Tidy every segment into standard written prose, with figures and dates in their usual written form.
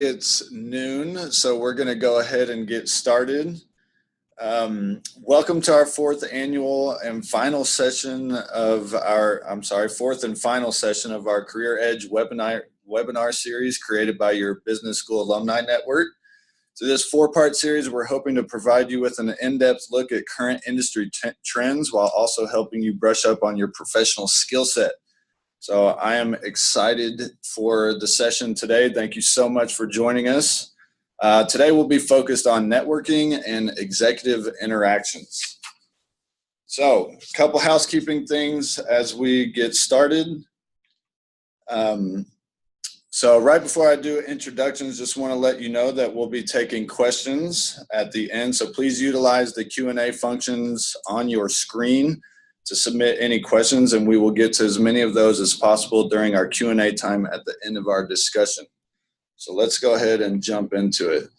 It's noon, so we're going to go ahead and get started. Welcome to our fourth and final session of our Career Edge webinar series created by your Business School Alumni Network. So this four-part series, we're hoping to provide you with an in-depth look at current industry trends while also helping you brush up on your professional skill set. So I am excited for the session today. Thank you so much for joining us. Today we'll be focused on networking and executive interactions. So a couple housekeeping things as we get started. So right before I do introductions, just want to let you know that we'll be taking questions at the end. So please utilize the Q&A functions on your screen to submit any questions, and we will get to as many of those as possible during our Q&A time at the end of our discussion. So let's go ahead and jump into it.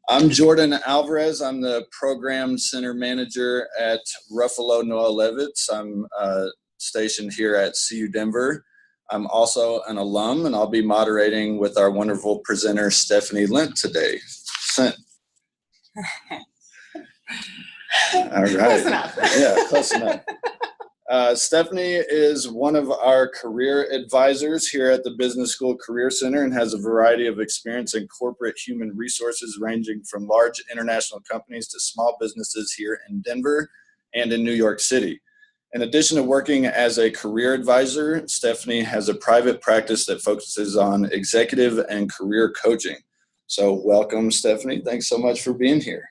I'm Jordan Alvarez. I'm the Program Center Manager at Ruffalo Noah Levitz. I'm stationed here at CU Denver. I'm also an alum, and I'll be moderating with our wonderful presenter, Stephanie Lent, today. All right. Close enough. Yeah, close enough. Stephanie is one of our career advisors here at the Business School Career Center and has a variety of experience in corporate human resources ranging from large international companies to small businesses here in Denver and in New York City. In addition to working as a career advisor, Stephanie has a private practice that focuses on executive and career coaching. So welcome, Stephanie. Thanks so much for being here.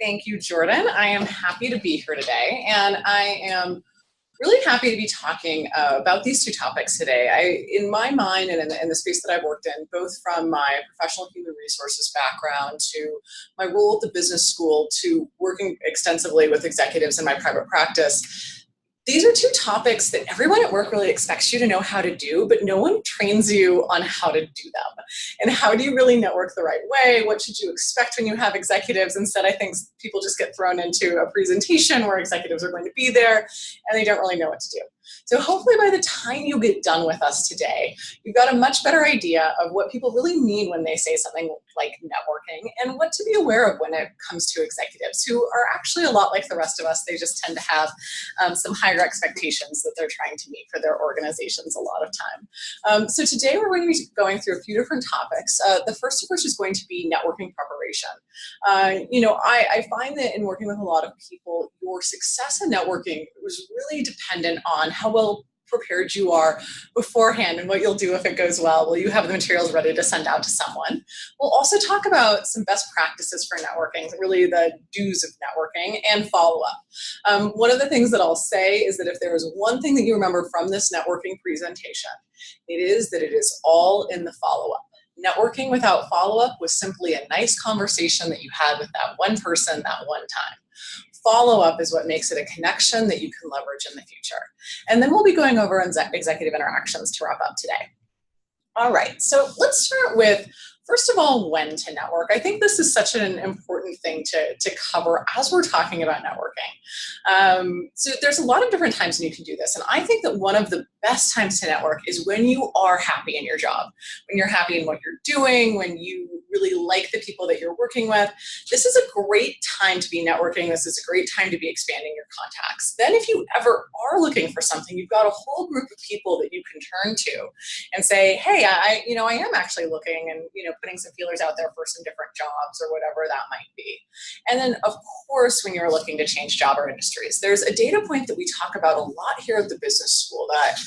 Thank you, Jordan. I am happy to be here today, and I am really happy to be talking about these two topics today. In my mind and in the space that I've worked in, both from my professional human resources background to my role at the business school to working extensively with executives in my private practice, these are two topics that everyone at work really expects you to know how to do, but no one trains you on how to do them. And how do you really network the right way? What should you expect when you have executives? Instead, I think people just get thrown into a presentation where executives are going to be there and they don't really know what to do. So hopefully by the time you get done with us today, you've got a much better idea of what people really mean when they say something like networking and what to be aware of when it comes to executives who are actually a lot like the rest of us. They just tend to have some higher expectations that they're trying to meet for their organizations a lot of time. So today we're going to be going through a few different topics. The first of which is going to be networking preparation. I find that in working with a lot of people, your success in networking was really dependent on how well prepared you are beforehand and what you'll do if it goes well. Will you have the materials ready to send out to someone? We'll also talk about some best practices for networking, really the do's of networking, and follow-up. One of the things that I'll say is that if there is one thing that you remember from this networking presentation, it is that it is all in the follow-up. Networking without follow-up was simply a nice conversation that you had with that one person that one time. Follow-up is what makes it a connection that you can leverage in the future. And then we'll be going over executive interactions to wrap up today. All right, so let's start with, first of all, when to network. I think this is such an important thing to cover as we're talking about networking. So there's a lot of different times when you can do this. And I think that one of the best times to network is when you are happy in your job, when you're happy in what you're doing, when you really like the people that you're working with. This is a great time to be networking. This is a great time to be expanding your contacts. Then if you ever are looking for something, you've got a whole group of people that you can turn to and say, hey, I am actually looking and, putting some feelers out there for some different jobs or whatever that might be. And then, of course, when you're looking to change job or industries, there's a data point that we talk about a lot here at the business school that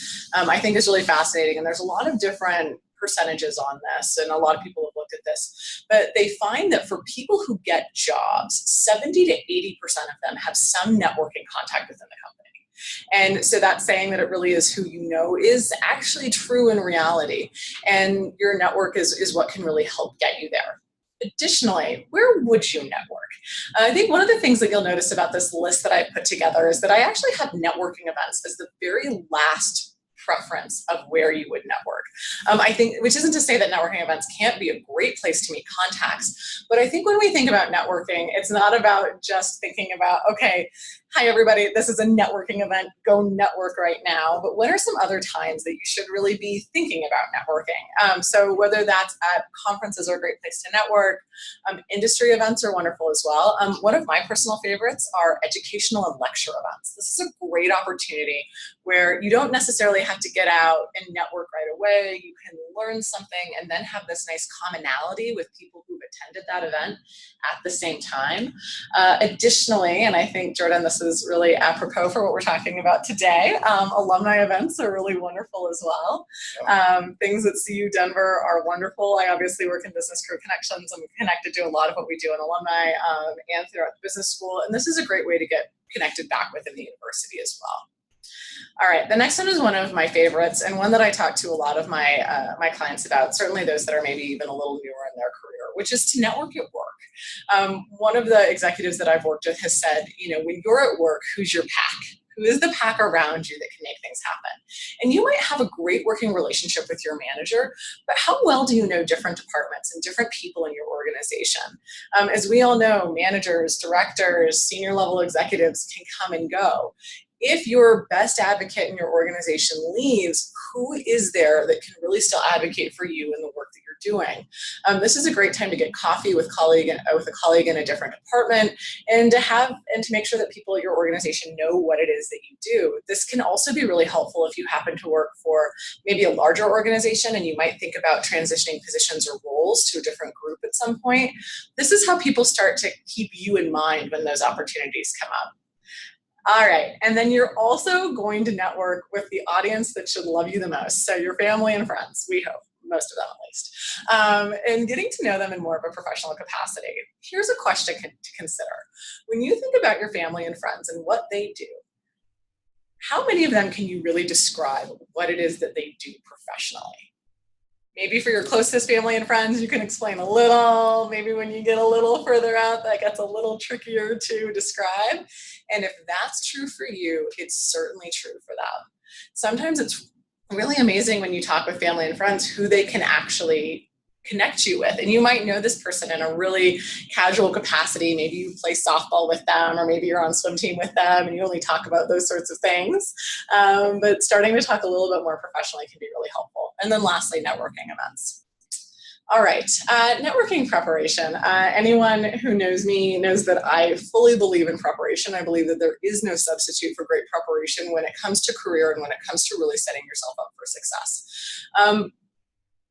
I think is really fascinating. And there's a lot of different percentages on this, and a lot of people have looked at this, but they find that for people who get jobs, 70 to 80% of them have some networking contact within the company. And so that's saying that it really is who you know is actually true in reality. And your network is what can really help get you there. Additionally, where would you network? I think one of the things that you'll notice about this list that I put together is that I actually have networking events as the very last preference of where you would network. I think, which isn't to say that networking events can't be a great place to meet contacts, but I think when we think about networking, it's not about just thinking about, okay, hi everybody, this is a networking event, go network right now. But when are some other times that you should really be thinking about networking? So whether that's at conferences are a great place to network, industry events are wonderful as well. One of my personal favorites are educational and lecture events. This is a great opportunity where you don't necessarily have to get out and network right away. You can learn something and then have this nice commonality with people who've attended that event at the same time. Additionally, and I think, Jordan, this is really apropos for what we're talking about today, alumni events are really wonderful as well. Things at CU Denver are wonderful. I obviously work in Business Career Connections. I'm connected to a lot of what we do in alumni and throughout the business school. And this is a great way to get connected back within the university as well. All right, the next one is one of my favorites and one that I talk to a lot of my my clients about, certainly those that are maybe even a little newer in their career, which is to network at work. One of the executives that I've worked with has said, when you're at work, who's your pack? Who is the pack around you that can make things happen? And you might have a great working relationship with your manager, but how well do you know different departments and different people in your organization? As we all know, managers, directors, senior level executives can come and go. If your best advocate in your organization leaves, who is there that can really still advocate for you in the work that you're doing? This is a great time to get coffee with a colleague in a different department, and to make sure that people at your organization know what it is that you do. This can also be really helpful if you happen to work for maybe a larger organization and you might think about transitioning positions or roles to a different group at some point. This is how people start to keep you in mind when those opportunities come up. All right, and then you're also going to network with the audience that should love you the most. So your family and friends, we hope, most of them at least, and getting to know them in more of a professional capacity. Here's a question to consider. When you think about your family and friends and what they do, how many of them can you really describe what it is that they do professionally? Maybe for your closest family and friends, you can explain a little. Maybe when you get a little further out, that gets a little trickier to describe. And if that's true for you, it's certainly true for them. Sometimes it's really amazing when you talk with family and friends who they can actually connect you with. And you might know this person in a really casual capacity. Maybe you play softball with them, or maybe you're on swim team with them and you only talk about those sorts of things. But starting to talk a little bit more professionally can be really helpful. And then lastly, networking events. All right, networking preparation. Anyone who knows me knows that I fully believe in preparation. I believe that there is no substitute for great preparation when it comes to career and when it comes to really setting yourself up for success.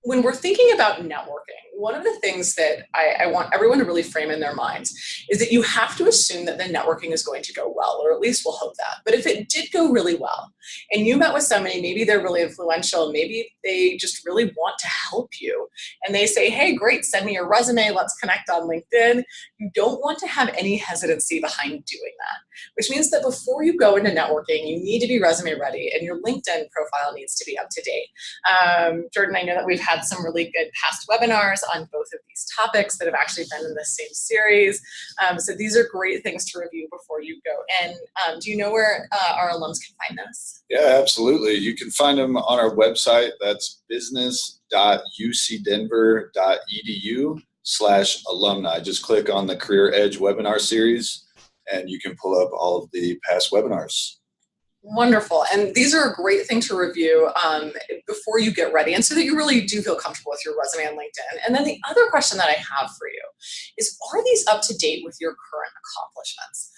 When we're thinking about networking, one of the things that I want everyone to really frame in their minds is that you have to assume that the networking is going to go well, or at least we'll hope that. But if it did go really well, and you met with somebody, maybe they're really influential, maybe they just really want to help you, and they say, hey, great, send me your resume, let's connect on LinkedIn. You don't want to have any hesitancy behind doing that, which means that before you go into networking, you need to be resume ready, and your LinkedIn profile needs to be up to date. Jordan, I know that we've had some really good past webinars on both of these topics that have actually been in the same series. So these are great things to review before you go in. Do you know where our alums can find those? Yeah, absolutely. You can find them on our website. That's business.ucdenver.edu/alumni. Just click on the Career Edge webinar series and you can pull up all of the past webinars. Wonderful. And these are a great thing to review before you get ready, and so that you really do feel comfortable with your resume on LinkedIn. And then the other question that I have for you is, are these up to date with your current accomplishments?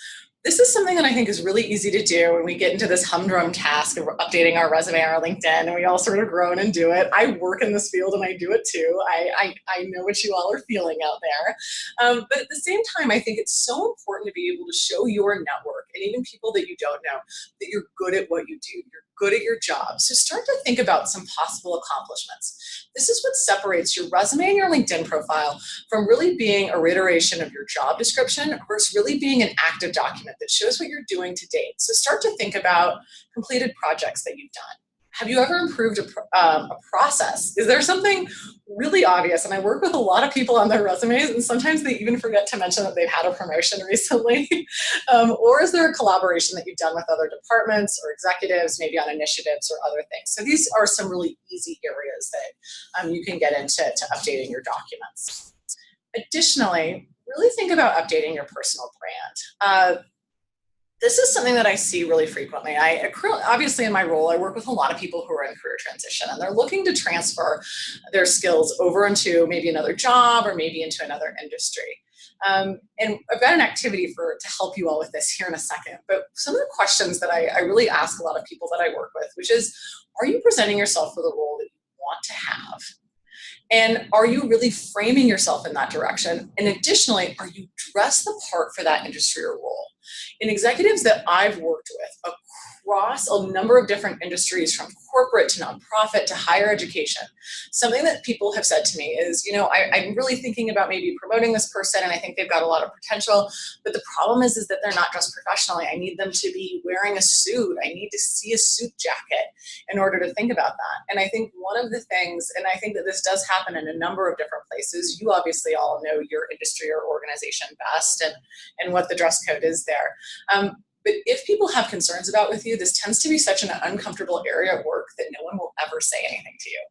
This is something that I think is really easy to do when we get into this humdrum task of updating our resume, our LinkedIn, and we all sort of groan and do it. I work in this field and I do it too. I know what you all are feeling out there. But at the same time, I think it's so important to be able to show your network and even people that you don't know that you're good at what you do. You're good at your job. So start to think about some possible accomplishments. This is what separates your resume and your LinkedIn profile from really being a reiteration of your job description versus really being an active document that shows what you're doing to date. So start to think about completed projects that you've done. Have you ever improved a process? Is there something really obvious? And I work with a lot of people on their resumes, and sometimes they even forget to mention that they've had a promotion recently. Or is there a collaboration that you've done with other departments or executives, maybe on initiatives or other things? So these are some really easy areas that you can get into updating your documents. Additionally, really think about updating your personal brand. This is something that I see really frequently. Obviously in my role, I work with a lot of people who are in career transition and they're looking to transfer their skills over into maybe another job or maybe into another industry. And I've got an activity to help you all with this here in a second. But some of the questions that I really ask a lot of people that I work with, which is, are you presenting yourself for the role that you want to have? And are you really framing yourself in that direction? And additionally, are you dressed the part for that industry or role? In executives that I've worked with across a number of different industries, from corporate to nonprofit to higher education, something that people have said to me is, I'm really thinking about maybe promoting this person and I think they've got a lot of potential, but the problem is that they're not dressed professionally. I need them to be wearing a suit. I need to see a suit jacket in order to think about that. And I think one of the things, and I think that this does happen in a number of different places, you obviously all know your industry or organization best and what the dress code is there. But if people have concerns about with you, this tends to be such an uncomfortable area at work that no one will ever say anything to you.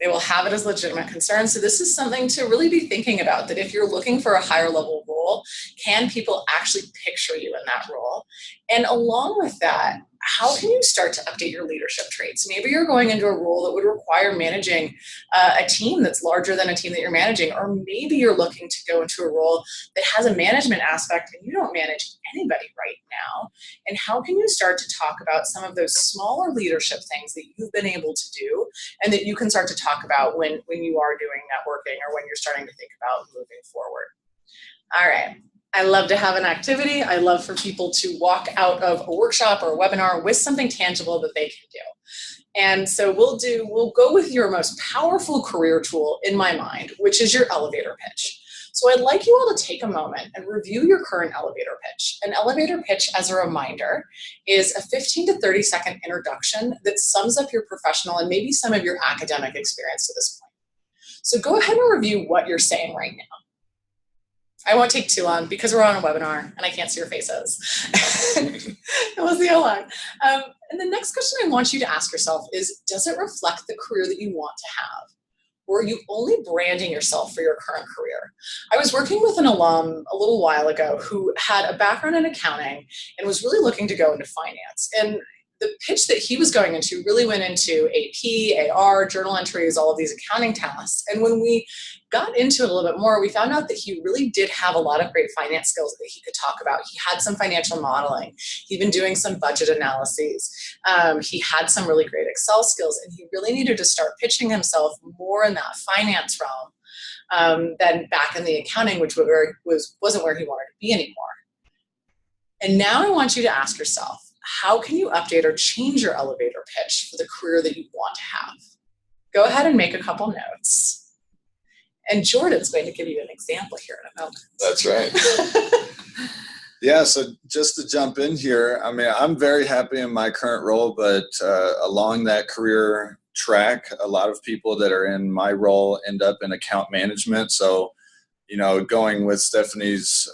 They will have it as legitimate concern. So this is something to really be thinking about, that if you're looking for a higher level role, can people actually picture you in that role? And along with that, how can you start to update your leadership traits? Maybe you're going into a role that would require managing a team that's larger than a team that you're managing, or maybe you're looking to go into a role that has a management aspect and you don't manage anybody right now. And how can you start to talk about some of those smaller leadership things that you've been able to do and that you can start to talk about when you are doing networking or when you're starting to think about moving forward? All right. I love to have an activity. I love for people to walk out of a workshop or a webinar with something tangible that they can do. And so we'll go with your most powerful career tool in my mind, which is your elevator pitch. So I'd like you all to take a moment and review your current elevator pitch. An elevator pitch, as a reminder, is a 15 to 30 second introduction that sums up your professional and maybe some of your academic experience to this point. So go ahead and review what you're saying right now. I won't take too long because we're on a webinar and I can't see your faces. We'll see how long. And the next question I want you to ask yourself is, does it reflect the career that you want to have? Or are you only branding yourself for your current career? I was working with an alum a little while ago who had a background in accounting and was really looking to go into finance. And the pitch that he was going into really went into AP, AR, journal entries, all of these accounting tasks. And when we got into it a little bit more, we found out that he really did have a lot of great finance skills that he could talk about. He had some financial modeling. He'd been doing some budget analyses. He had some really great Excel skills, and he really needed to start pitching himself more in that finance realm than back in the accounting, which wasn't where he wanted to be anymore. And now I want you to ask yourself, how can you update or change your elevator pitch for the career that you want to have? Go ahead and make a couple notes. And Jordan's going to give you an example here in a moment. That's right. Yeah, so just to jump in here, I mean, I'm very happy in my current role, but along that career track, a lot of people that are in my role end up in account management. So, going with Stephanie's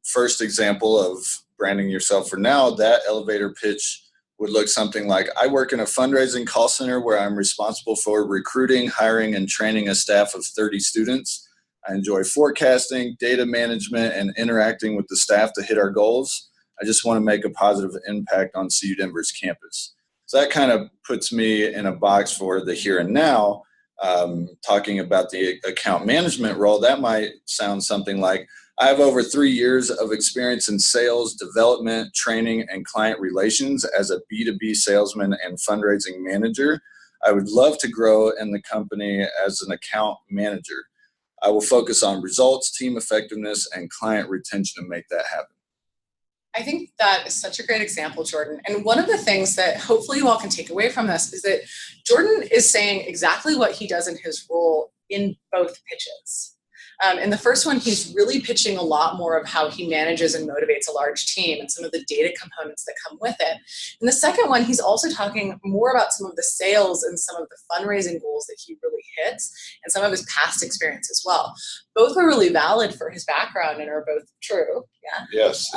first example of branding yourself for now, that elevator pitch would look something like, I work in a fundraising call center where I'm responsible for recruiting, hiring, and training a staff of 30 students. I enjoy forecasting, data management, and interacting with the staff to hit our goals. I just want to make a positive impact on CU Denver's campus. So that kind of puts me in a box for the here and now. Talking about the account management role, that might sound something like, I have over 3 years of experience in sales, development, training, and client relations as a B2B salesman and fundraising manager. I would love to grow in the company as an account manager. I will focus on results, team effectiveness, and client retention to make that happen. I think that is such a great example, Jordan. And one of the things that hopefully you all can take away from this is that Jordan is saying exactly what he does in his role in both pitches. In the first one, he's really pitching a lot more of how he manages and motivates a large team and some of the data components that come with it. In the second one, he's also talking more about some of the sales and some of the fundraising goals that he really hits and some of his past experience as well. Both are really valid for his background and are both true. Yes.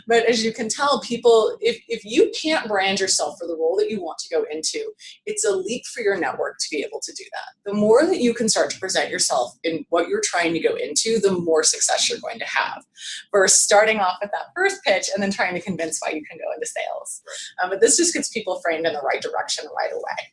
But as you can tell, people, if you can't brand yourself for the role that you want to go into, it's a leap for your network to be able to do that. The more that you can start to present yourself in what you're trying to go into, the more success you're going to have. Versus starting off with that first pitch and then trying to convince why you can go into sales. But this just gets people framed in the right direction right away.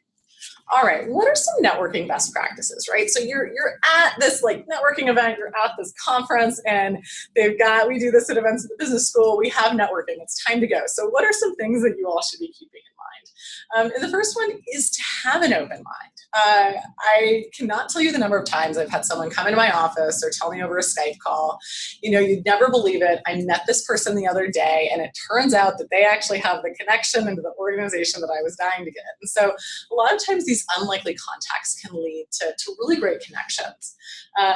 All right, what are some networking best practices, right? So you're at this like networking event, you're at this conference, and we do this at events at the business school, we have networking, it's time to go. So what are some things that you all should be keeping in mind? And the first one is to have an open mind. I cannot tell you the number of times I've had someone come into my office or tell me over a Skype call, you'd never believe it, I met this person the other day, and it turns out that they actually have the connection into the organization that I was dying to get. And so a lot of times these unlikely contacts can lead to really great connections.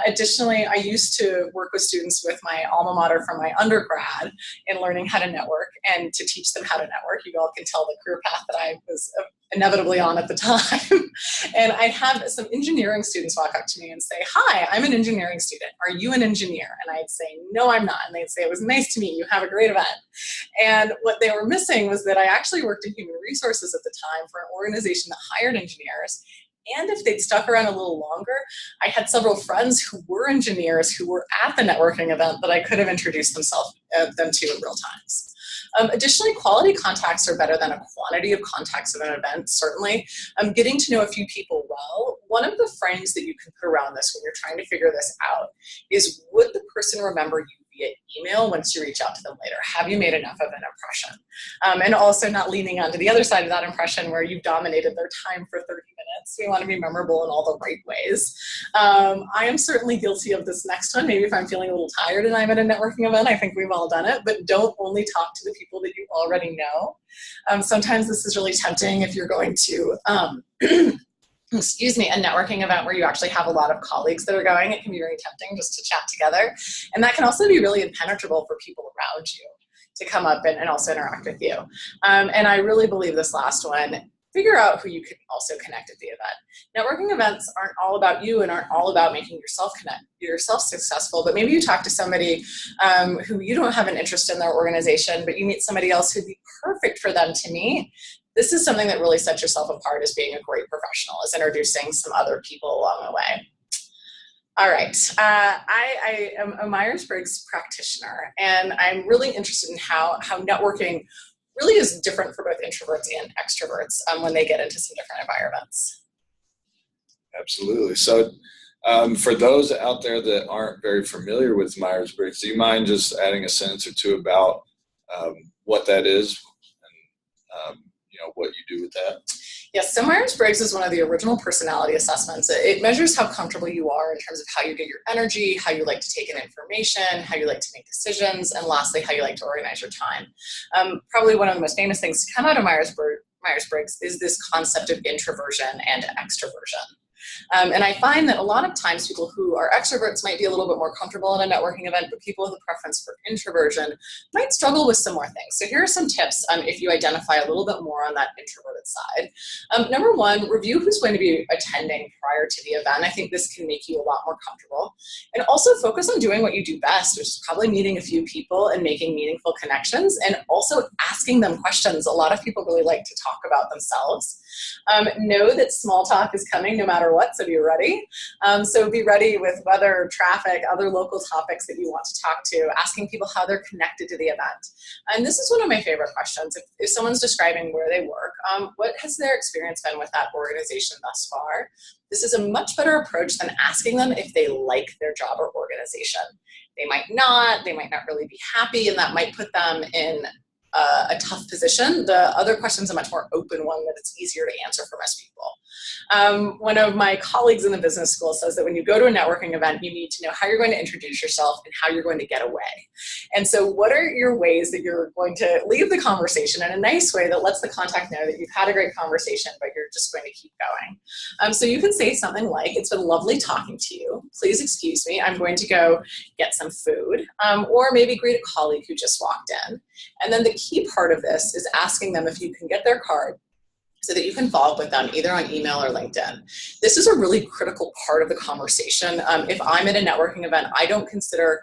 Additionally, I used to work with students with my alma mater from my undergrad in learning how to network and to teach them how to network. You all can tell the career path that I was inevitably on at the time. And I'd have some engineering students walk up to me and say, "Hi, I'm an engineering student. Are you an engineer?" And I'd say, "No, I'm not." And they'd say, "It was nice to meet you. Have a great event." And what they were missing was that I actually worked in human resources at the time for an organization that hired engineers. And if they'd stuck around a little longer, I had several friends who were engineers who were at the networking event that I could have introduced them to in real times. Additionally, quality contacts are better than a quantity of contacts at an event, certainly. Getting to know a few people well, one of the frames that you can put around this when you're trying to figure this out is, would the person remember you via email once you reach out to them later? Have you made enough of an impression? And also not leaning onto the other side of that impression where you've dominated their time for 30 minutes. We want to be memorable in all the right ways. I am certainly guilty of this next one. Maybe if I'm feeling a little tired and I'm at a networking event, I think we've all done it, but don't only talk to the people that you already know. Sometimes this is really tempting if you're going to a networking event where you actually have a lot of colleagues that are going. It can be very tempting just to chat together. And that can also be really impenetrable for people around you to come up and also interact with you. And I really believe this last one, figure out who you can also connect at the event. Networking events aren't all about you and aren't all about making yourself successful, but maybe you talk to somebody who you don't have an interest in their organization, but you meet somebody else who'd be perfect for them to meet. This is something that really sets yourself apart as being a great professional, is introducing some other people along the way. All right, I am a Myers-Briggs practitioner, and I'm really interested in how networking really is different for both introverts and extroverts when they get into some different environments. Absolutely. So for those out there that aren't very familiar with Myers-Briggs, do you mind just adding a sentence or two about what that is and what you do with that? Yes, so Myers-Briggs is one of the original personality assessments. It measures how comfortable you are in terms of how you get your energy, how you like to take in information, how you like to make decisions, and lastly, how you like to organize your time. Probably one of the most famous things to come out of Myers-Briggs is this concept of introversion and extroversion. And I find that a lot of times people who are extroverts might be a little bit more comfortable in a networking event, but people with a preference for introversion might struggle with some more things. So here are some tips if you identify a little bit more on that introverted side. Number one, review who's going to be attending prior to the event. I think this can make you a lot more comfortable. And also focus on doing what you do best, which is probably meeting a few people and making meaningful connections, and also asking them questions. A lot of people really like to talk about themselves. Know that small talk is coming no matter what, so be ready. So be ready with weather, traffic, other local topics that you want to talk to, asking people how they're connected to the event. And this is one of my favorite questions. If someone's describing where they work, what has their experience been with that organization thus far? This is a much better approach than asking them if they like their job or organization. They might not really be happy, and that might put them in a tough position. The other question is a much more open one that it's easier to answer for most people. One of my colleagues in the business school says that when you go to a networking event, you need to know how you're going to introduce yourself and how you're going to get away. And so what are your ways that you're going to leave the conversation in a nice way that lets the contact know that you've had a great conversation, but you're just going to keep going? So you can say something like, "It's been lovely talking to you. Please excuse me, I'm going to go get some food." Or maybe greet a colleague who just walked in. And then the key part of this is asking them if you can get their card so that you can follow up with them either on email or LinkedIn. This is a really critical part of the conversation. If I'm at a networking event, I don't consider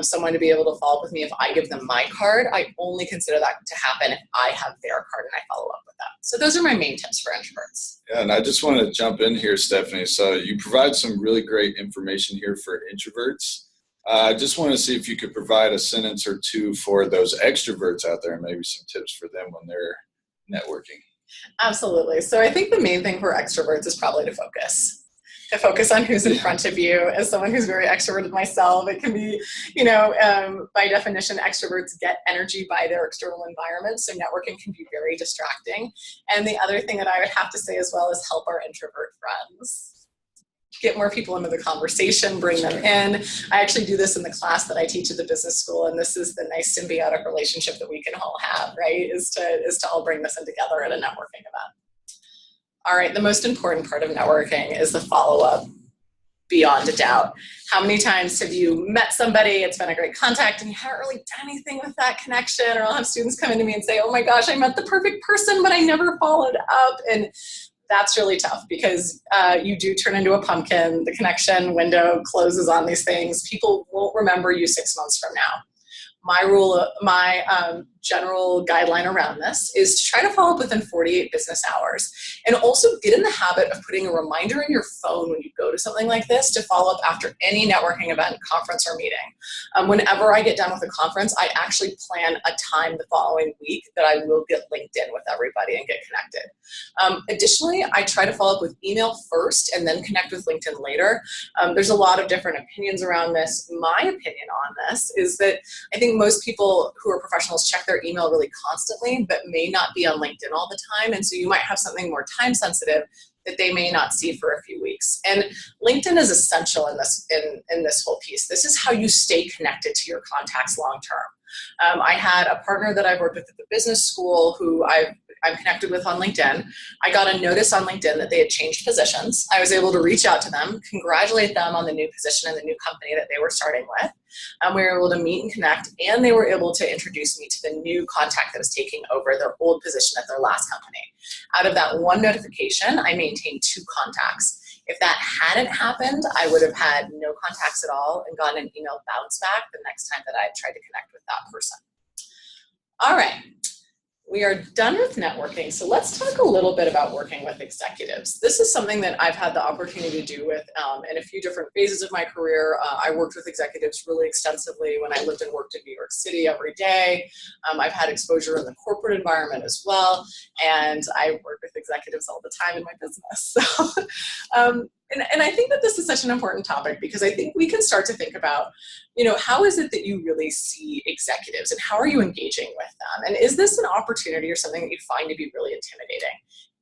someone to be able to follow up with me if I give them my card. I only consider that to happen if I have their card and I follow up with them. So those are my main tips for introverts. Yeah, and I just want to jump in here, Stephanie. So you provide some really great information here for introverts. I just want to see if you could provide a sentence or two for those extroverts out there and maybe some tips for them when they're networking. Absolutely. So I think the main thing for extroverts is probably to focus on who's in front of you. As someone who's very extroverted myself, it can be, by definition, extroverts get energy by their external environment. So networking can be very distracting. And the other thing that I would have to say as well is help our introvert friends. Get more people into the conversation, bring them in. I actually do this in the class that I teach at the business school, and this is the nice symbiotic relationship that we can all have, right? Is to all bring this in together at a networking event. All right, the most important part of networking is the follow-up, beyond a doubt. How many times have you met somebody, it's been a great contact, and you haven't really done anything with that connection? Or I'll have students come into me and say, oh my gosh, I met the perfect person, but I never followed up. And that's really tough because you do turn into a pumpkin. The connection window closes on these things. People won't remember you 6 months from now. My general guideline around this is to try to follow up within 48 business hours, and also get in the habit of putting a reminder in your phone when you go to something like this to follow up after any networking event, conference, or meeting. Whenever I get done with a conference, I actually plan a time the following week that I will get linked in with everybody and get connected. Additionally, I try to follow up with email first and then connect with LinkedIn later. There's a lot of different opinions around this. My opinion on this is that I think most people who are professionals check their email really constantly, but may not be on LinkedIn all the time. And so you might have something more time sensitive that they may not see for a few weeks. And LinkedIn is essential in this whole piece. This is how you stay connected to your contacts long term. I had a partner that I've worked with at the business school who I'm connected with on LinkedIn. I got a notice on LinkedIn that they had changed positions. I was able to reach out to them, congratulate them on the new position and the new company that they were starting with. We were able to meet and connect, and they were able to introduce me to the new contact that was taking over their old position at their last company. Out of that one notification, I maintained 2 contacts. If that hadn't happened, I would have had no contacts at all and gotten an email bounce back the next time that I tried to connect with that person. All right. We are done with networking, so let's talk a little bit about working with executives. This is something that I've had the opportunity to do with in a few different phases of my career. I worked with executives really extensively when I lived and worked in New York City every day. I've had exposure in the corporate environment as well, and I work with executives all the time in my business. So, and I think that this is such an important topic because I think we can start to think about, how is it that you really see executives and how are you engaging with them? And is this an opportunity or something that you find to be really intimidating?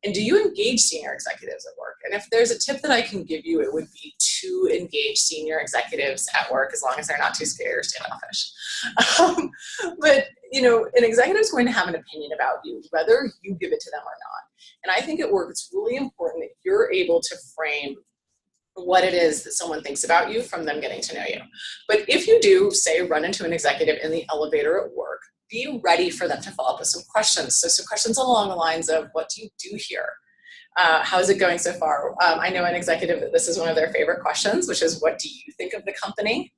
And do you engage senior executives at work? And if there's a tip that I can give you, it would be to engage senior executives at work as long as they're not too scared or standoffish. But, an executive is going to have an opinion about you, whether you give it to them or not. And I think at work, it's really important that you're able to frame what it is that someone thinks about you from them getting to know you. But if you do, say, run into an executive in the elevator at work, be ready for them to follow up with some questions. So some questions along the lines of, what do you do here? How's it going so far? I know an executive that this is one of their favorite questions, which is, what do you think of the company?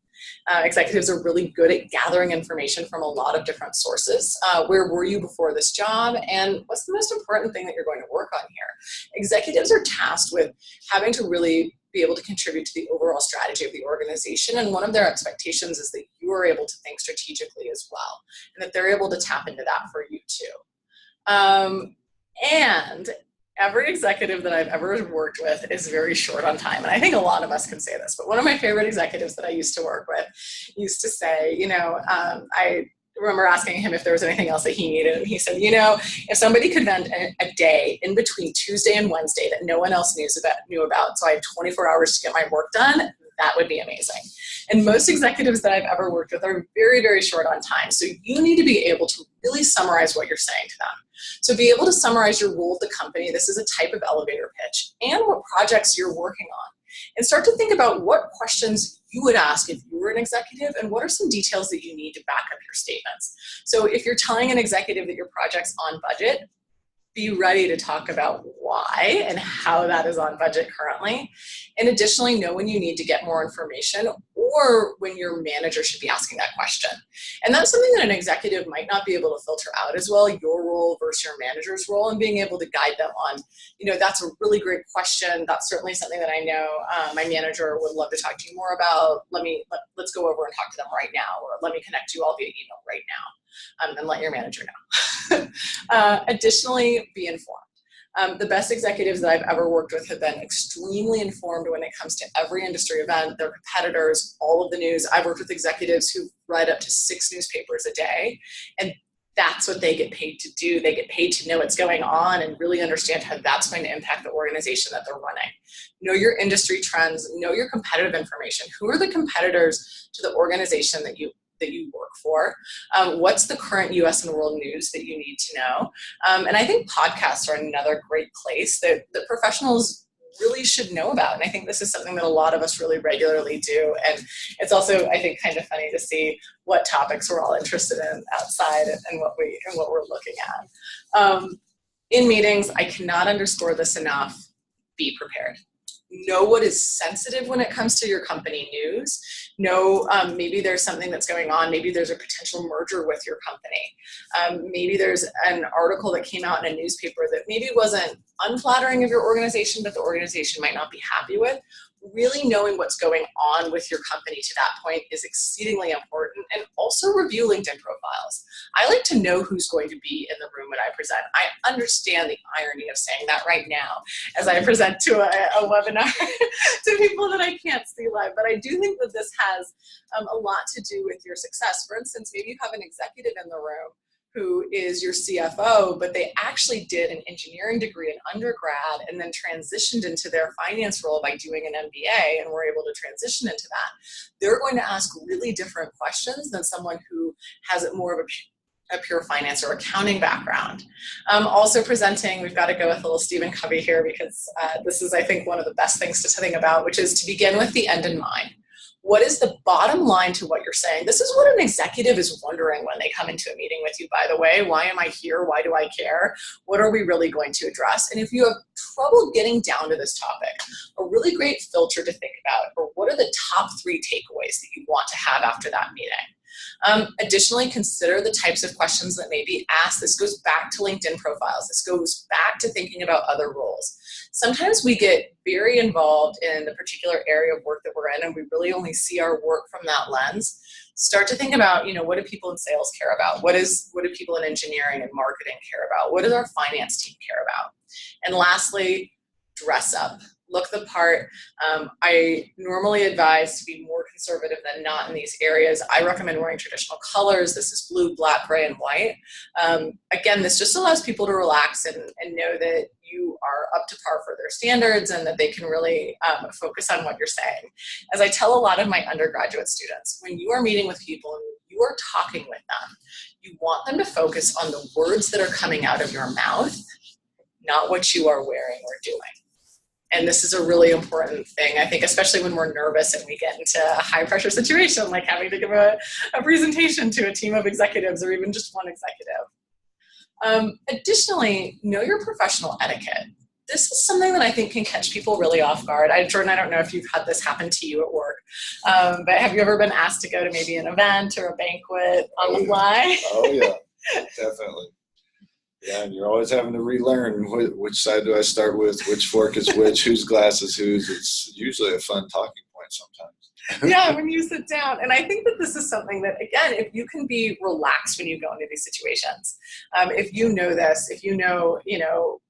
Executives are really good at gathering information from a lot of different sources. Where were you before this job? And what's the most important thing that you're going to work on here? Executives are tasked with having to really be able to contribute to the overall strategy of the organization. And one of their expectations is that you are able to think strategically as well, and that they're able to tap into that for you too. And every executive that I've ever worked with is very short on time. And I think a lot of us can say this, but one of my favorite executives that I used to work with used to say, I remember asking him if there was anything else that he needed. And he said, if somebody could vent a day in between Tuesday and Wednesday that no one else knew about, so I have 24 hours to get my work done, that would be amazing. And most executives that I've ever worked with are very, very short on time. So you need to be able to really summarize what you're saying to them. So be able to summarize your role at the company. This is a type of elevator pitch, and what projects you're working on. And start to think about what questions you would ask if you were an executive, and what are some details that you need to back up your statements. So if you're telling an executive that your project's on budget, be ready to talk about why and how that is on budget currently. And additionally, know when you need to get more information or when your manager should be asking that question. And that's something that an executive might not be able to filter out as well, your role versus your manager's role, and being able to guide them on, that's a really great question. That's certainly something that I know my manager would love to talk to you more about. Let's go over and talk to them right now, or let me connect you all via email right now, and let your manager know. Additionally, be informed. The best executives that I've ever worked with have been extremely informed when it comes to every industry event, their competitors, all of the news. I've worked with executives who've read up to 6 newspapers a day, and that's what they get paid to do. They get paid to know what's going on and really understand how that's going to impact the organization that they're running. Know your industry trends, know your competitive information. Who are the competitors to the organization that you work for? What's the current US and world news that you need to know? And I think podcasts are another great place that professionals really should know about. And I think this is something that a lot of us really regularly do. And it's also, I think, kind of funny to see what topics we're all interested in outside and what we're looking at. In meetings, I cannot underscore this enough. Be prepared. Know what is sensitive when it comes to your company news. Know maybe there's something that's going on. Maybe there's a potential merger with your company. Maybe there's an article that came out in a newspaper that maybe wasn't unflattering of your organization, but the organization might not be happy with. Really knowing what's going on with your company to that point is exceedingly important. And also review LinkedIn profiles. I like to know who's going to be in the room when I present. I understand the irony of saying that right now as I present to a webinar to people that I can't see live. But I do think that this has a lot to do with your success. For instance, maybe you have an executive in the room who is your CFO, but they actually did an engineering degree in undergrad and then transitioned into their finance role by doing an MBA and were able to transition into that. They're going to ask really different questions than someone who has more of a pure finance or accounting background. Also presenting, we've got to go with a little Stephen Covey here because this is, I think, one of the best things to think about, which is to begin with the end in mind. What is the bottom line to what you're saying? This is what an executive is wondering when they come into a meeting with you, by the way. Why am I here? Why do I care? What are we really going to address? And if you have trouble getting down to this topic, a really great filter to think about, or what are the top 3 takeaways that you want to have after that meeting? Additionally, consider the types of questions that may be asked. This goes back to LinkedIn profiles. This goes back to thinking about other roles. Sometimes we get very involved in the particular area of work that we're in, and we really only see our work from that lens. Start to think about, what do people in sales care about? What do people in engineering and marketing care about? What does our finance team care about? And lastly, dress up. Look the part. I normally advise to be more conservative than not in these areas. I recommend wearing traditional colors. This is blue, black, gray, and white. Again, this just allows people to relax and know that you are up to par for their standards and that they can really focus on what you're saying. As I tell a lot of my undergraduate students, when you are meeting with people and you are talking with them, you want them to focus on the words that are coming out of your mouth, not what you are wearing or doing. And this is a really important thing, I think, especially when we're nervous and we get into a high pressure situation, like having to give a presentation to a team of executives or even just one executive. Additionally, know your professional etiquette. This is something that I think can catch people really off guard. Jordan, I don't know if you've had this happen to you at work, but have you ever been asked to go to maybe an event or a banquet on the fly? Oh yeah, definitely. Yeah, and you're always having to relearn which side do I start with, which fork is which, whose glass is whose. It's usually a fun talking point sometimes. Yeah, when you sit down. And I think that this is something that, again, if you can be relaxed when you go into these situations, if you know this, if you know,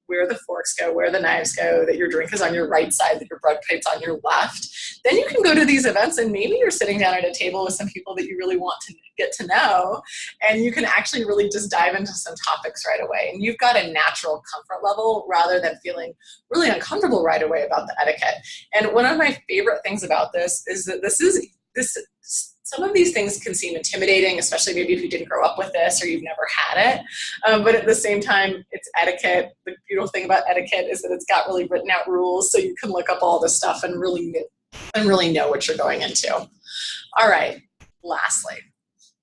where the forks go, where the knives go, that your drink is on your right side, that your bread plate's on your left, then you can go to these events and maybe you're sitting down at a table with some people that you really want to get to know, and you can actually really just dive into some topics right away. And you've got a natural comfort level rather than feeling really uncomfortable right away about the etiquette. And one of my favorite things about this is that some of these things can seem intimidating, especially maybe if you didn't grow up with this or you've never had it. But at the same time, it's etiquette. The beautiful thing about etiquette is that it's got really written out rules, so you can look up all this stuff and really know what you're going into. All right, lastly,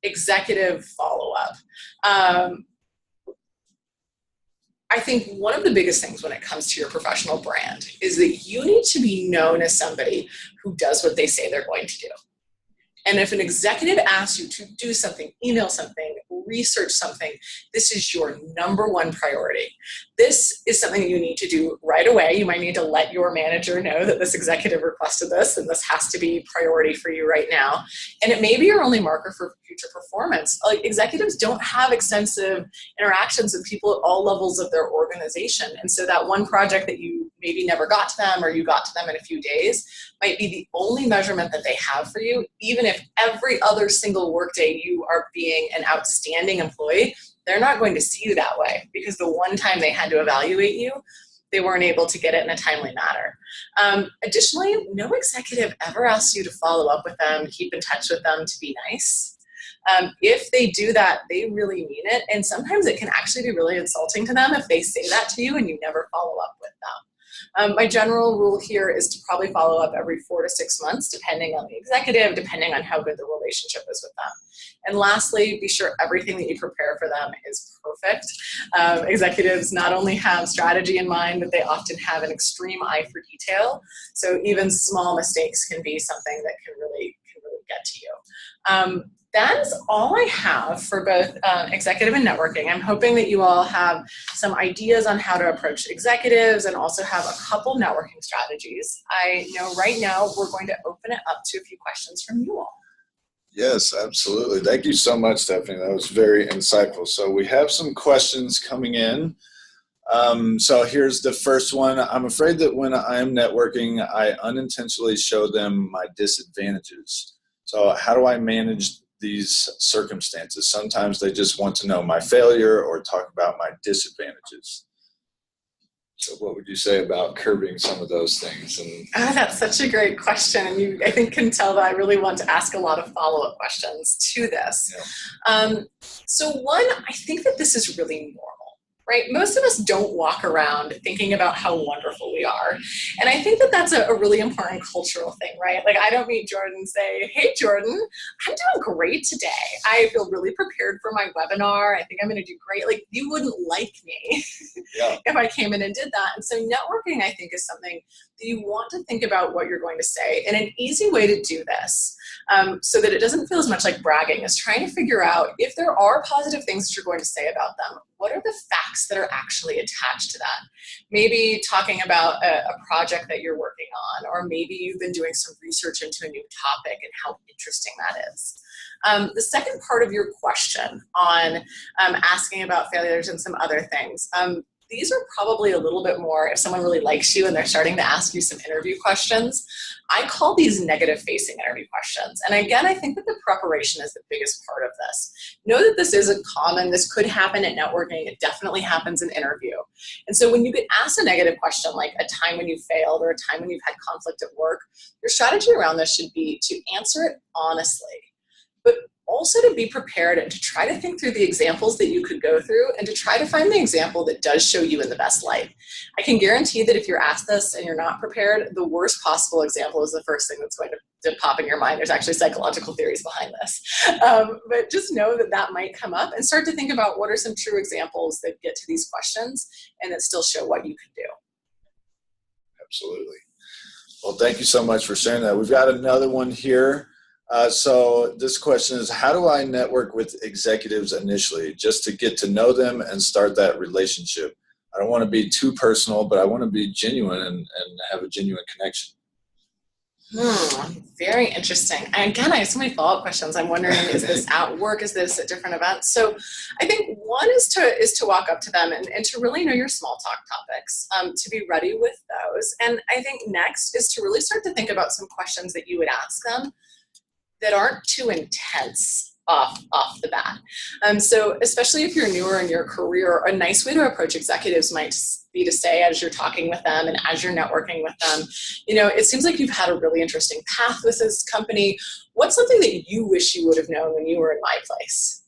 executive follow-up. I think one of the biggest things when it comes to your professional brand is that you need to be known as somebody who does what they say they're going to do. And if an executive asks you to do something, email something, research something, this is your number one priority. This is something you need to do right away. You might need to let your manager know that this executive requested this and this has to be priority for you right now. And it may be your only marker for future performance. Like, executives don't have extensive interactions with people at all levels of their organization. And so that one project that you maybe never got to them or you got to them in a few days might be the only measurement that they have for you, even if every other single workday you are being an outstanding employee. They're not going to see you that way because the one time they had to evaluate you, they weren't able to get it in a timely manner. Additionally, no executive ever asks you to follow up with them, keep in touch with them, to be nice. If they do that, they really mean it. And sometimes it can actually be really insulting to them if they say that to you and you never follow up with them. My general rule here is to probably follow up every 4 to 6 months, depending on the executive, depending on how good the relationship is with them. And lastly, be sure everything that you prepare for them is perfect. Executives not only have strategy in mind, but they often have an extreme eye for detail. So even small mistakes can be something that can really get to you. That is all I have for both executive and networking. I'm hoping that you all have some ideas on how to approach executives and also have a couple networking strategies. I know right now we're going to open it up to a few questions from you all. Yes, absolutely. Thank you so much, Stephanie. That was very insightful. So we have some questions coming in. So here's the first one. I'm afraid that when I am networking, I unintentionally show them my disadvantages. So how do I manage these circumstances? Sometimes they just want to know my failure or talk about my disadvantages. So what would you say about curbing some of those things? That's such a great question. And you, I think, can tell that I really want to ask a lot of follow-up questions to this. Yeah. So one, I think that this is really normal. Right? Most of us don't walk around thinking about how wonderful we are. And I think that that's a really important cultural thing, right? Like, I don't meet Jordan and say, hey, Jordan, I'm doing great today. I feel really prepared for my webinar. I think I'm going to do great. Like, you wouldn't like me if I came in and did that. And so networking, I think, is something that you want to think about what you're going to say. And an easy way to do this, so that it doesn't feel as much like bragging, is trying to figure out if there are positive things that you're going to say about them. What are the facts that are actually attached to that? Maybe talking about a project that you're working on, or maybe you've been doing some research into a new topic and how interesting that is. The second part of your question on asking about failures and some other things, these are probably a little bit more if someone really likes you and they're starting to ask you some interview questions. I call these negative facing interview questions. And again, I think that the preparation is the biggest part of this. Know that this isn't common. This could happen at networking. It definitely happens in interview. And so when you get asked a negative question, like a time when you failed or a time when you've had conflict at work, your strategy around this should be to answer it honestly, but also to be prepared and to try to think through the examples that you could go through and to try to find the example that does show you in the best light. I can guarantee that if you're asked this and you're not prepared, the worst possible example is the first thing that's going to pop in your mind. There's actually psychological theories behind this. But just know that that might come up and start to think about what are some true examples that get to these questions and that still show what you can do. Absolutely. Well, thank you so much for sharing that. We've got another one here. So this question is, how do I network with executives initially, just to get to know them and start that relationship? I don't want to be too personal, but I want to be genuine and have a genuine connection. Very interesting. And again, I have so many follow-up questions. I'm wondering, is this at work? Is this at different events? So I think one is to walk up to them and to really know your small talk topics, to be ready with those. And I think next is to really start to think about some questions that you would ask them that aren't too intense off the bat. So especially if you're newer in your career, a nice way to approach executives might be to say, as you're talking with them and as you're networking with them, it seems like you've had a really interesting path with this company. What's something that you wish you would have known when you were in my place?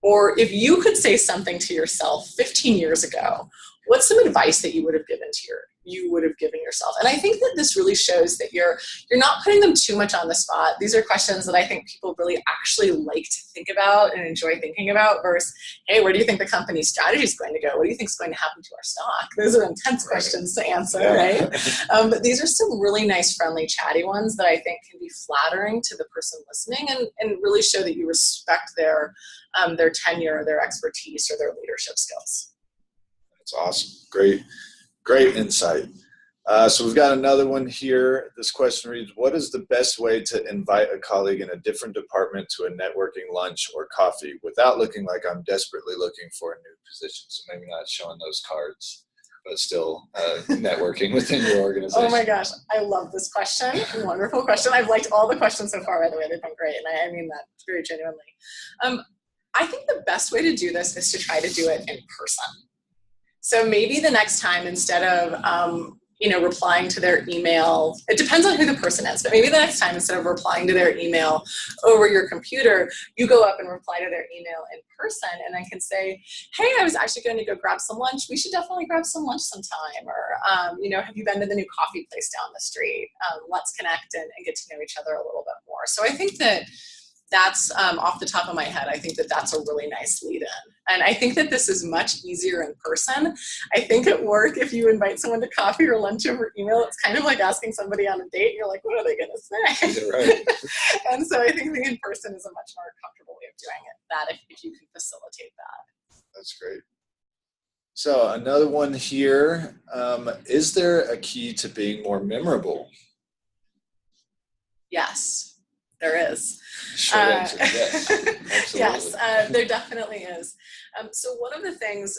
Or if you could say something to yourself 15 years ago, what's some advice that you would have given yourself? And I think that this really shows that you're not putting them too much on the spot. These are questions that I think people really actually like to think about and enjoy thinking about versus, hey, where do you think the company's strategy is going to go? What do you think is going to happen to our stock? Those are intense questions to answer, right? But these are some really nice, friendly, chatty ones that I think can be flattering to the person listening and really show that you respect their tenure, their expertise, or their leadership skills. That's awesome. Great insight. So we've got another one here. This question reads, what is the best way to invite a colleague in a different department to a networking lunch or coffee without looking like I'm desperately looking for a new position? So maybe not showing those cards, but still networking within your organization. Oh my gosh, I love this question. Wonderful question. I've liked all the questions so far, by the way. They've been great, and I mean that very genuinely. I think the best way to do this is to try to do it in person. So maybe the next time, instead of replying to their email, it depends on who the person is, but maybe the next time, instead of replying to their email over your computer, you go up and reply to their email in person, and I can say, hey, I was actually going to go grab some lunch. We should definitely grab some lunch sometime. Or, have you been to the new coffee place down the street? Let's connect and get to know each other a little bit more. So I think that's off the top of my head. I think that that's a really nice lead in. And I think that this is much easier in person. I think at work, if you invite someone to coffee or lunch over email, it's kind of like asking somebody on a date. You're like, what are they going to say? Right. And so I think the in person is a much more comfortable way of doing it, that if you can facilitate that. That's great. So another one here, is there a key to being more memorable? Yes. There is. Short answer, yes. Absolutely. Yes, there definitely is. So one of the things,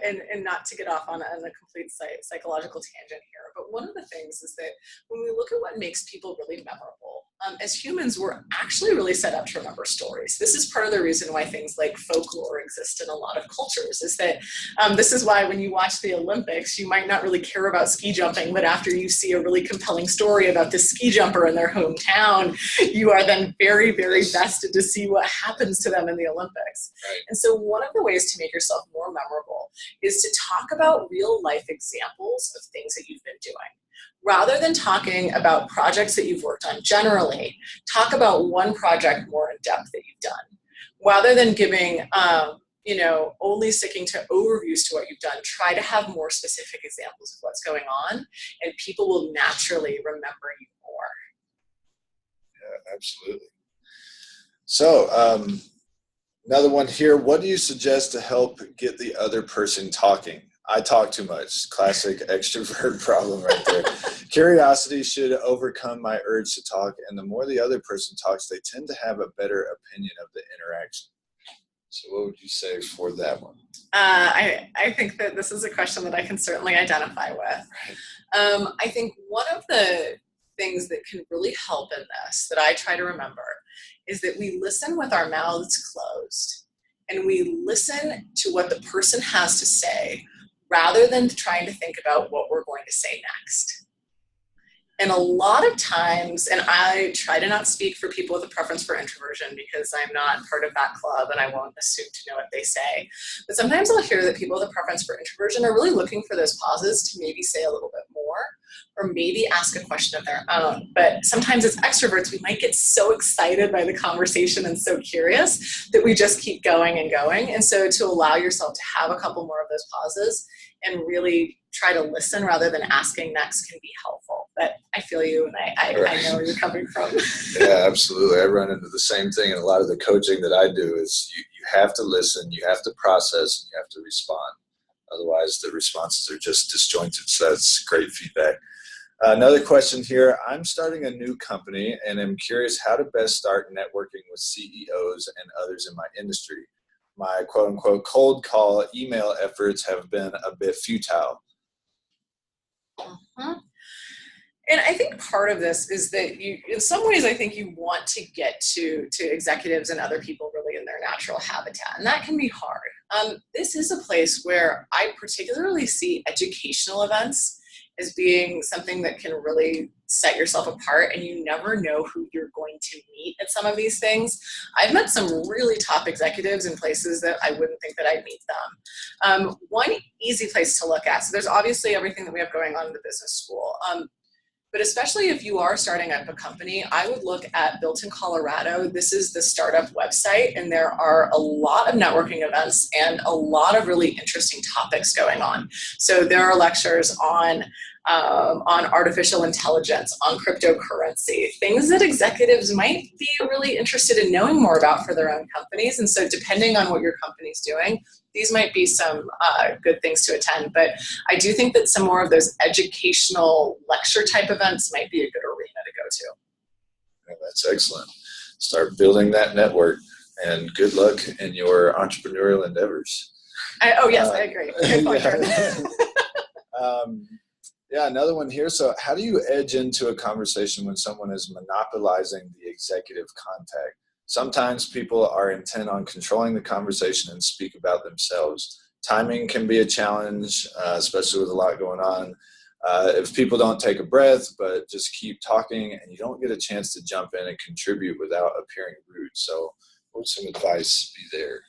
and not to get off on a complete psychological tangent here, but one of the things is that when we look at what makes people really memorable, as humans, we're actually really set up to remember stories. This is part of the reason why things like folklore exist in a lot of cultures, is that this is why when you watch the Olympics, you might not really care about ski jumping, but after you see a really compelling story about this ski jumper in their hometown, you are then very, very vested to see what happens to them in the Olympics. Right. And so one of the ways to make yourself more memorable is to talk about real life examples of things that you've been doing. Rather than talking about projects that you've worked on generally, talk about one project more in depth that you've done. Rather than giving, only sticking to overviews to what you've done, try to have more specific examples of what's going on, and people will naturally remember you more. Yeah, absolutely. So another one here, what do you suggest to help get the other person talking? I talk too much. Classic extrovert problem right there. Curiosity should overcome my urge to talk, and the more the other person talks, they tend to have a better opinion of the interaction. So what would you say for that one? I think that this is a question that I can certainly identify with. Right. I think one of the things that can really help in this, that I try to remember, is that we listen with our mouths closed, and we listen to what the person has to say rather than trying to think about what we're going to say next. And a lot of times, and I try to not speak for people with a preference for introversion because I'm not part of that club and I won't assume to know what they say. But sometimes I'll hear that people with a preference for introversion are really looking for those pauses to maybe say a little bit more, or maybe ask a question of their own. But sometimes as extroverts, we might get so excited by the conversation and so curious that we just keep going and going. And so to allow yourself to have a couple more of those pauses and really try to listen rather than asking next can be helpful. But I feel you, and I know where you're coming from. Yeah, absolutely. I run into the same thing, and a lot of the coaching that I do is you have to listen, you have to process, and you have to respond. Otherwise, the responses are just disjointed. So that's great feedback. Another question here. I'm starting a new company, and I'm curious how to best start networking with CEOs and others in my industry. My quote-unquote cold call email efforts have been a bit futile. Mm-hmm. And I think part of this is that you, in some ways, I think you want to get to executives and other people really in their natural habitat, and that can be hard. This is a place where I particularly see educational events as being something that can really set yourself apart, and you never know who you're going to meet at some of these things. I've met some really top executives in places that I wouldn't think that I'd meet them. One easy place to look at, so there's obviously everything that we have going on in the business school. But especially if you are starting up a company, I would look at Built in Colorado. This is the startup website, and there are a lot of networking events and a lot of really interesting topics going on. So there are lectures on artificial intelligence, on cryptocurrency, things that executives might be really interested in knowing more about for their own companies. And so depending on what your company's doing, these might be some good things to attend. But I do think that some more of those educational lecture type events might be a good arena to go to. Yeah, that's excellent. Start building that network, and good luck in your entrepreneurial endeavors. I agree. Good point, Jordan. Yeah, another one here. So how do you edge into a conversation when someone is monopolizing the executive contact? Sometimes people are intent on controlling the conversation and speak about themselves. Timing can be a challenge, especially with a lot going on. If people don't take a breath, but just keep talking, and you don't get a chance to jump in and contribute without appearing rude. So what would some advice be there?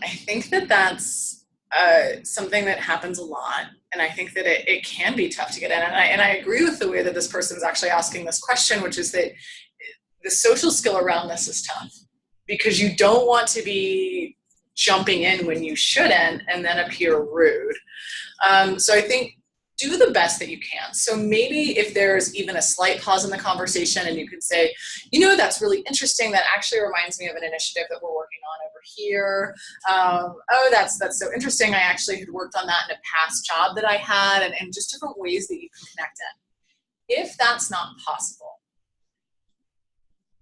I think that that's something that happens a lot, and I think that it can be tough to get in. And I agree with the way that this person's actually asking this question, which is that the social skill around this is tough, because you don't want to be jumping in when you shouldn't and then appear rude. So I think do the best that you can. So maybe if there's even a slight pause in the conversation and you could say, that's really interesting. That actually reminds me of an initiative that we're working on over here. That's so interesting. I actually had worked on that in a past job that I had, and just different ways that you can connect in. If that's not possible,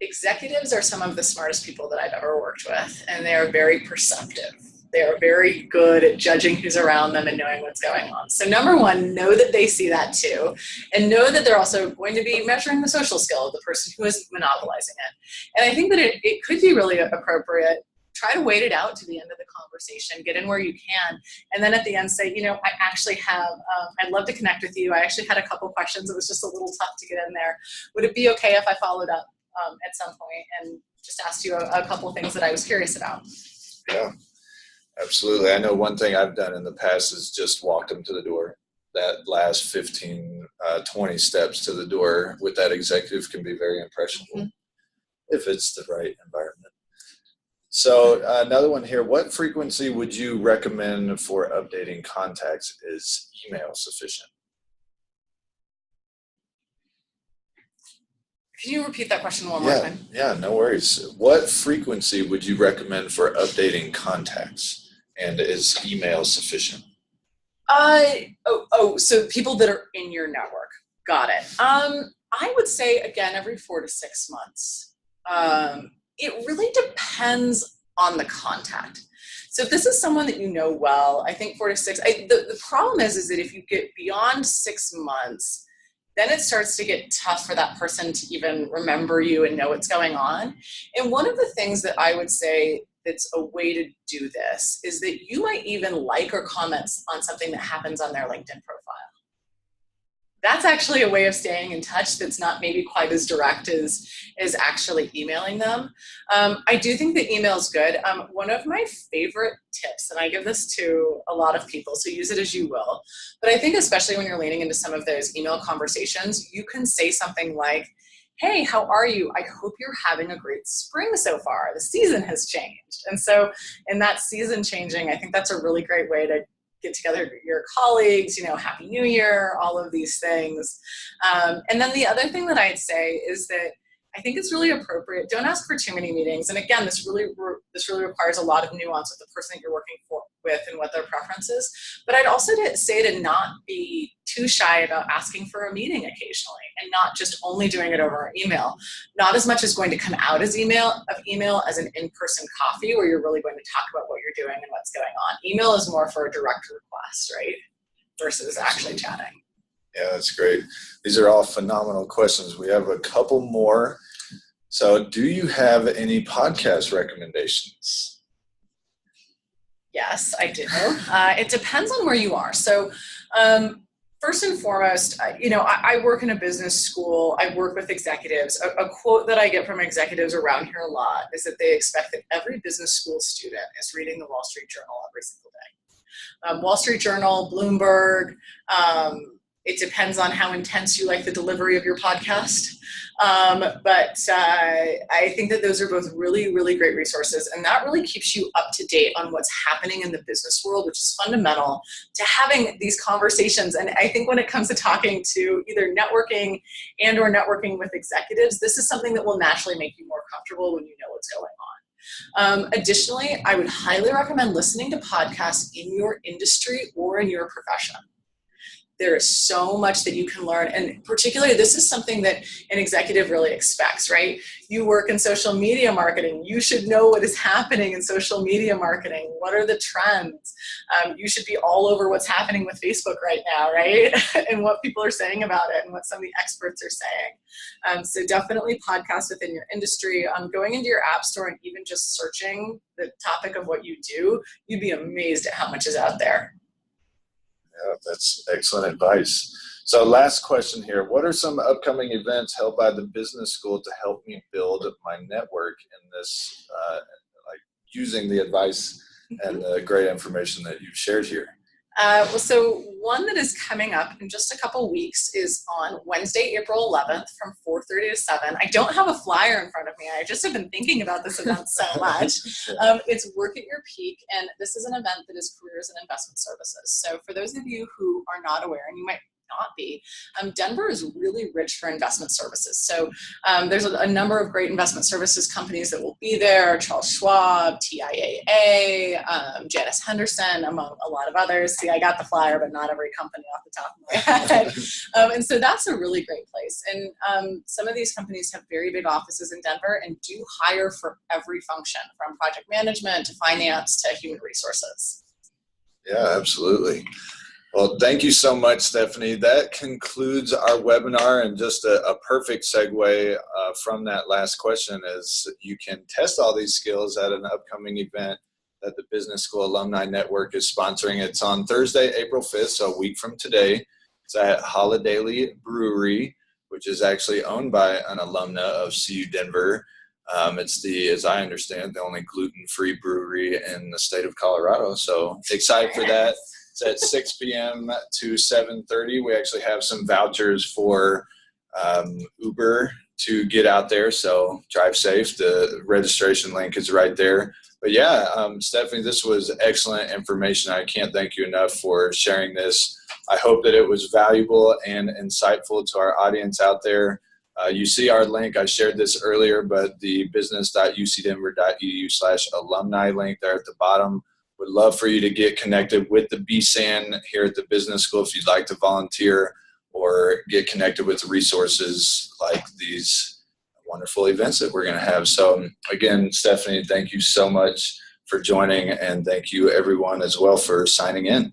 executives are some of the smartest people that I've ever worked with, and they are very perceptive. They are very good at judging who's around them and knowing what's going on. So number one, know that they see that too, and know that they're also going to be measuring the social skill of the person who is monopolizing it. And I think that it could be really appropriate. Try to wait it out to the end of the conversation, get in where you can, and then at the end say, I actually have, I'd love to connect with you. I actually had a couple questions. It was just a little tough to get in there. Would it be okay if I followed up at some point and just asked you a couple of things that I was curious about? Yeah. Absolutely. I know one thing I've done in the past is just walked them to the door. That last 15, 20 steps to the door with that executive can be very impressionable if it's the right environment. So another one here, what frequency would you recommend for updating contacts? Is email sufficient? Can you repeat that question one more time? Yeah, no worries. What frequency would you recommend for updating contacts? And is email sufficient? So people that are in your network. Got it. I would say, again, every 4 to 6 months. It really depends on the contact. So if this is someone that you know well, I think 4 to 6. The problem is that if you get beyond 6 months, then it starts to get tough for that person to even remember you and know what's going on. And one of the things that I would say that's a way to do this is that you might even like or comment on something that happens on their LinkedIn profile. That's actually a way of staying in touch that's not maybe quite as direct as actually emailing them. I do think that email is good. One of my favorite tips, and I give this to a lot of people, so use it as you will, but I think especially when you're leaning into some of those email conversations, you can say something like, hey, how are you? I hope you're having a great spring so far. The season has changed. And so in that season changing, I think that's a really great way to get together your colleagues, Happy New Year, all of these things. And then the other thing that I'd say is that I think it's really appropriate. Don't ask for too many meetings. And again, this really requires a lot of nuance with the person that you're working with and what their preference is. But I'd also say to not be too shy about asking for a meeting occasionally and not just only doing it over email. Not as much as going to come out as email as an in-person coffee where you're really going to talk about what you're doing and what's going on. Email is more for a direct request, right? Versus actually chatting. Yeah, that's great. These are all phenomenal questions. We have a couple more. So do you have any podcast recommendations? Yes, I do. It depends on where you are. So First and foremost, I work in a business school. I work with executives. A quote that I get from executives around here a lot is that they expect that every business school student is reading the Wall Street Journal every single day. Wall Street Journal, Bloomberg. It depends on how intense you like the delivery of your podcast. But I think that those are both really, really great resources. And that really keeps you up to date on what's happening in the business world, which is fundamental to having these conversations. And I think when it comes to talking to either networking or networking with executives, this is something that will naturally make you more comfortable when you know what's going on. Additionally, I would highly recommend listening to podcasts in your industry or in your profession. There is so much that you can learn. And particularly, this is something that an executive really expects, right? You work in social media marketing. You should know what is happening in social media marketing. What are the trends? You should be all over what's happening with Facebook right now, right? And what people are saying about it and what some of the experts are saying. So definitely podcasts within your industry. Going into your app store and even just searching the topic of what you do, you'd be amazed at how much is out there. Yeah, that's excellent advice. So last question here. What are some upcoming events held by the business school to help me build my network in this, using the advice and the great information that you've shared here? So one that is coming up in just a couple weeks is on Wednesday, April 11th from 4:30 to 7. I don't have a flyer in front of me. I just have been thinking about this event so much. It's Work at Your Peak, and this is an event that is careers and investment services. So for those of you who are not aware, and you might not be, Denver is really rich for investment services. So there's a number of great investment services companies that will be there: Charles Schwab, TIAA, Janus Henderson, among a lot of others. See, I got the flyer, but not every company off the top of my head. And so that's a really great place. And some of these companies have very big offices in Denver and do hire for every function, from project management to finance to human resources. Yeah, absolutely. Well, thank you so much, Stephanie. That concludes our webinar, and just a perfect segue from that last question is you can test all these skills at an upcoming event that the Business School Alumni Network is sponsoring. It's on Thursday, April 5th, so a week from today. It's at Holli Brewery, which is actually owned by an alumna of CU Denver. It's as I understand, the only gluten-free brewery in the state of Colorado. So excited for that. It's at 6 p.m. to 7:30. We actually have some vouchers for Uber to get out there, so drive safe. The registration link is right there. But yeah, Stephanie, this was excellent information. I can't thank you enough for sharing this. I hope that it was valuable and insightful to our audience out there. You see our link. I shared this earlier, but the business.ucdenver.edu/alumni link there at the bottom. Would love for you to get connected with the BSAN here at the business school if you'd like to volunteer or get connected with resources like these wonderful events that we're going to have. So again, Stephanie, thank you so much for joining, and thank you everyone as well for signing in.